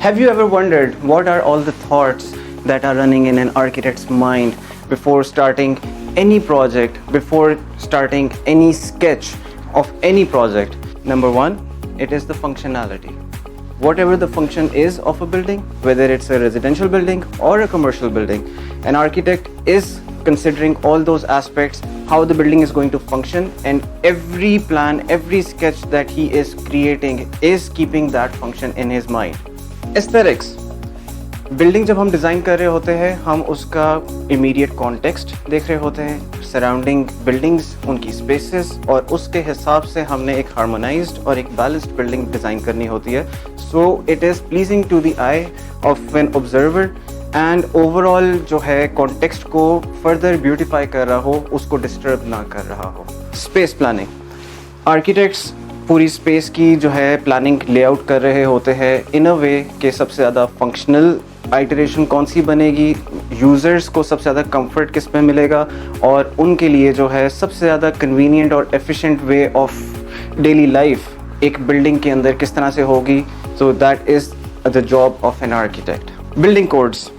Have you ever wondered what are all the thoughts that are running in an architect's mind before starting any project, before starting any sketch of any project? Number one, it is the functionality. Whatever the function is of a building, whether it's a residential building or a commercial building, an architect is considering all those aspects, how the building is going to function, and every plan, every sketch that he is creating is keeping that function in his mind. Aesthetics. Building जब हम design कर रहे होते हैं, हम उसका immediate context देख रहे होते हैं, सराउंडिंग बिल्डिंग्स, उनकी स्पेसेस, और उसके हिसाब से हमने एक हार्मोनाइज्ड और एक बैलेंस्ड बिल्डिंग डिज़ाइन करनी होती है. So it is pleasing to the eye of an observer and overall जो है कॉन्टेक्स्ट को फर्दर ब्यूटिफाई कर रहा हो, उसको डिस्टर्ब ना कर रहा हो. Space planning. आर्किटेक्ट्स पूरी स्पेस की जो है प्लानिंग लेआउट कर रहे होते हैं इन अ वे कि सबसे ज़्यादा फंक्शनल आइटरेशन कौन सी बनेगी, यूज़र्स को सबसे ज़्यादा कंफर्ट किस में मिलेगा, और उनके लिए जो है सबसे ज़्यादा कन्वीनियंट और efficient way of daily life एक बिल्डिंग के अंदर किस तरह से होगी. So that is the job of an architect. Building codes.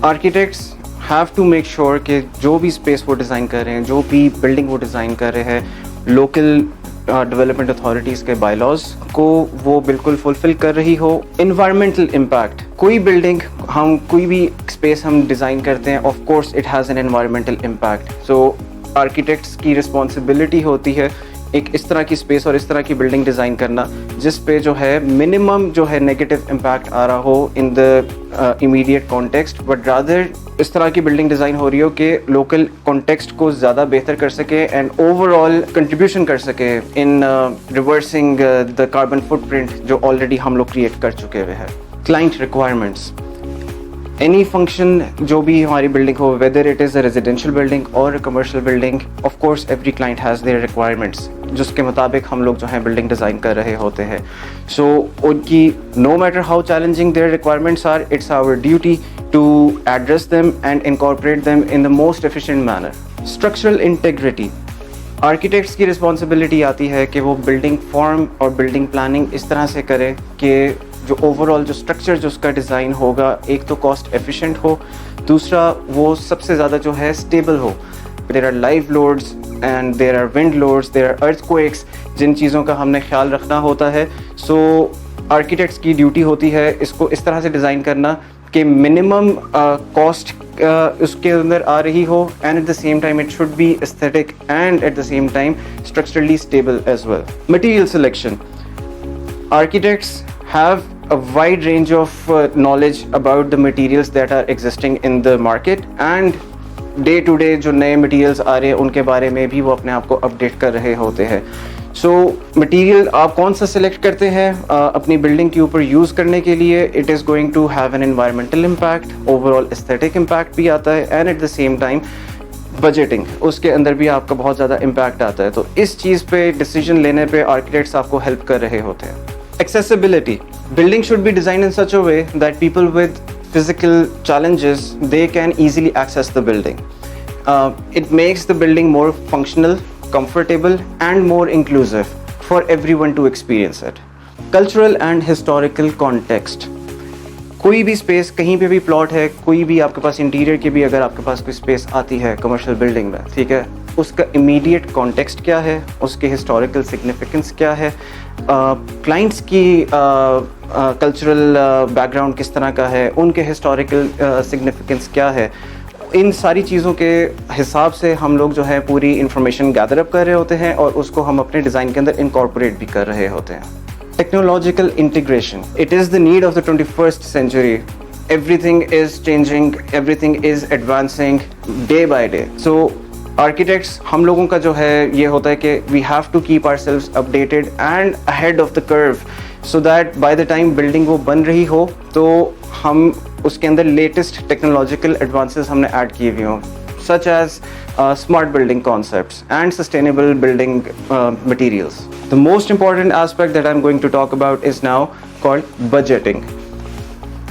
Architects have to make sure कि जो भी स्पेस वो डिज़ाइन कर रहे हैं, जो भी बिल्डिंग वो डिज़ाइन कर रहे हैं, लोकल डेवलपमेंट अथॉरिटीज़ के बायलॉज को वो बिल्कुल फुलफिल कर रही हो. Environmental impact. कोई बिल्डिंग, हम कोई भी स्पेस हम डिज़ाइन करते हैं, of course it has an environmental impact. So architects की रिस्पॉन्सिबिलिटी होती है एक इस तरह की स्पेस और इस तरह की बिल्डिंग डिज़ाइन करना जिस पे जो है मिनिमम जो है नेगेटिव इम्पैक्ट आ रहा हो in the immediate context, but rather इस तरह की बिल्डिंग डिज़ाइन हो रही हो कि लोकल कॉन्टेक्स्ट को ज़्यादा बेहतर कर सके एंड ओवरऑल कंट्रीब्यूशन कर सके इन रिवर्सिंग द कार्बन फुटप्रिंट जो ऑलरेडी हम लोग क्रिएट कर चुके हुए हैं. Client requirements. एनी फंक्शन जो भी हमारी बिल्डिंग हो, whether it is a residential building और a commercial building, of course every client has their requirements जिसके मुताबिक हम लोग जो है बिल्डिंग डिज़ाइन कर रहे होते हैं. सो उनकी no matter how challenging their requirements are, it's our duty to address them and incorporate them in the most efficient manner. Structural integrity. Architects की रिस्पॉन्सिबिलिटी आती है कि वो बिल्डिंग फॉर्म और बिल्डिंग प्लानिंग इस तरह से करे कि जो ओवरऑल जो स्ट्रक्चर जो उसका डिज़ाइन होगा, एक तो कॉस्ट एफिशिएंट हो, दूसरा वो सबसे ज़्यादा जो है स्टेबल हो. There are live loads and there are wind loads, there are earthquakes, जिन चीज़ों का हमने ख्याल रखना होता है. सो आर्किटेक्ट्स की ड्यूटी होती है इसको इस तरह से डिज़ाइन करना कि मिनिमम कॉस्ट उसके अंदर आ रही हो, and at the same time it should be aesthetic and at the same time structurally stable as well. Material selection. Architects have a wide range of knowledge about the materials that are existing in the market, and day to day जो नए materials आ रहे हैं उनके बारे में भी वो अपने आप को अपडेट कर रहे होते हैं. सो मटेरियल आप कौन सा सिलेक्ट करते हैं अपनी बिल्डिंग के ऊपर यूज़ करने के लिए, it is going to have an environmental impact, overall aesthetic impact भी आता है, and at the same time budgeting, उसके अंदर भी आपका बहुत ज़्यादा इम्पैक्ट आता है. तो इस चीज़ पे डिसीजन लेने पे आर्किटेक्ट्स आपको हेल्प कर रहे होते हैं. Accessibility. Building should be designed in such a way that people with physical challenges, they can easily access the building. It makes the building more functional, comfortable and more inclusive for everyone to experience it. Cultural and historical context. कोई भी space, कहीं पे भी plot है, कोई भी आपके पास interior की भी अगर आपके पास कोई स्पेस आती है कमर्शियल बिल्डिंग में, ठीक है, उसका इमीडिएट कॉन्टेक्स्ट क्या है, उसके हिस्टोरिकल सिग्निफिकेंस क्या है, क्लाइंट्स की कल्चरल बैकग्राउंड किस तरह का है, उनके हिस्टोरिकल सिग्निफिकेंस क्या है, इन सारी चीज़ों के हिसाब से हम लोग जो है पूरी इंफॉर्मेशन गैदर अप कर रहे होते हैं और उसको हम अपने डिज़ाइन के अंदर इनकॉर्पोरेट भी कर रहे होते हैं. Technological integration. It is the need of the 21st century. Everything is changing, everything is advancing day by day. So architects, हम लोगों का जो है ये होता है कि we have to keep ourselves updated and ahead of the curve so that by the time building वो बन रही हो तो हम उसके अंदर latest technological advances हमने add किए हुए हों, such as smart building concepts and sustainable building materials. The most important aspect that I'm going to talk about is now called budgeting.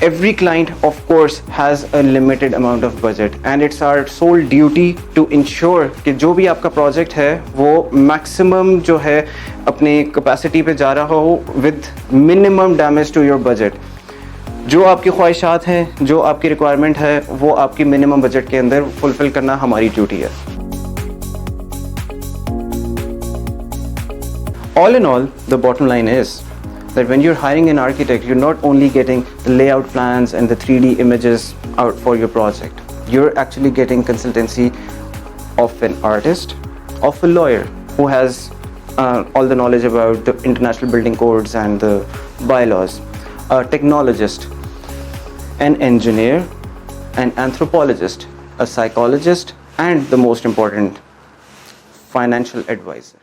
Every client, of course, has a limited amount of budget, and it's our sole duty to ensure कि जो भी आपका project है वो maximum जो है अपनी capacity पे जा रहा हो with minimum damage to your budget. जो आपकी ख्वाहिशात हैं, जो आपकी रिक्वायरमेंट है, वो आपकी मिनिमम बजट के अंदर फुलफिल करना हमारी ड्यूटी है. All in all, the bottom line is that when you're hiring an architect, you're not only getting the layout plans and the 3D images out for your project. You're actually getting consultancy of an artist, of a lawyer who has all the knowledge about the international building codes and the bylaws, a technologist, an engineer, an anthropologist, a psychologist, and the most important, financial advisor.